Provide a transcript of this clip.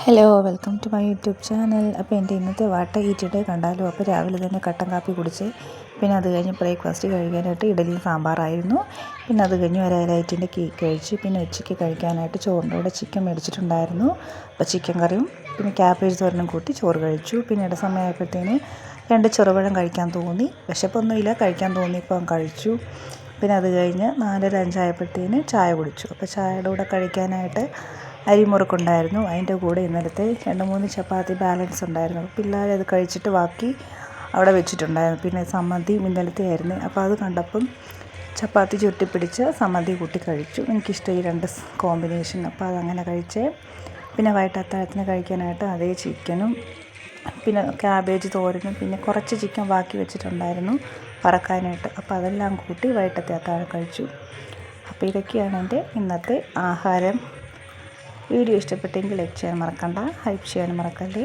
Hello welcome to my YouTube channel. അപ്പോൾ എൻ്റെ ഇന്നത്തെ വാട്ട ഈറ്റിടെ കണ്ടാലോ. അപ്പോൾ രാവിലെ തന്നെ കട്ടൻ കാപ്പി കുടിച്ച് പിന്നെ അത് കഴിഞ്ഞ് ബ്രേക്ക്ഫാസ്റ്റ് കഴിക്കാനായിട്ട് ഇഡലിയും സാമ്പാറായിരുന്നു. പിന്നെ അത് കഴിഞ്ഞ് ഒരു ലൈറ്റിൻ്റെ കേക്ക് കഴിച്ച് പിന്നെ ഉച്ചയ്ക്ക് കഴിക്കാനായിട്ട് ചോറിൻ്റെ കൂടെ ചിക്കൻ മേടിച്ചിട്ടുണ്ടായിരുന്നു. അപ്പോൾ ചിക്കൻ കറിയും പിന്നെ ക്യാബേജ് തോരനും കൂട്ടി ചോറ് കഴിച്ചു. പിന്നെ ഇട സമയമായപ്പോഴത്തേന് 2 ചെറുപഴം കഴിക്കാൻ തോന്നി. വിശപ്പൊന്നുമില്ല, കഴിക്കാൻ തോന്നിയപ്പോൾ കഴിച്ചു. പിന്നെ അത് കഴിഞ്ഞ് 4:30-5 ആയപ്പോഴത്തേന് ചായ കുടിച്ചു. അപ്പോൾ ചായയുടെ കൂടെ കഴിക്കാനായിട്ട് അരിമുറുക്കുണ്ടായിരുന്നു. അതിൻ്റെ കൂടെ ഇന്നലത്തെ 2-3 ചപ്പാത്തി ബാലൻസ് ഉണ്ടായിരുന്നു. അപ്പോൾ പിള്ളേർ അത് കഴിച്ചിട്ട് ബാക്കി അവിടെ വെച്ചിട്ടുണ്ടായിരുന്നു. പിന്നെ സമ്മന്തി ഇന്നലത്തെ ആയിരുന്നു. അപ്പോൾ അത് കണ്ടപ്പം ചപ്പാത്തി ചുരുട്ടിപ്പിടിച്ച് സമ്മന്തി കൂട്ടി കഴിച്ചു. എനിക്കിഷ്ടം ഈ 2 കോമ്പിനേഷൻ. അപ്പോൾ അതങ്ങനെ കഴിച്ചേ. പിന്നെ വൈകിട്ട് അത്താഴത്തിന് കഴിക്കാനായിട്ട് അതേ ചിക്കനും പിന്നെ ക്യാബേജ് തോരനും പിന്നെ കുറച്ച് ചിക്കൻ ബാക്കി വെച്ചിട്ടുണ്ടായിരുന്നു വറക്കാനായിട്ട്. അപ്പോൾ അതെല്ലാം കൂട്ടി വൈകിട്ടത്തെ അത്താഴം കഴിച്ചു. അപ്പോൾ ഇതൊക്കെയാണ് എൻ്റെ ഇന്നത്തെ ആഹാരം. വീഡിയോ ഇഷ്ടപ്പെട്ടെങ്കിൽ ലൈക്ക് ചെയ്യാൻ മറക്കണ്ട, ഹൈപ്പ് ചെയ്യാൻ മറക്കല്ലേ.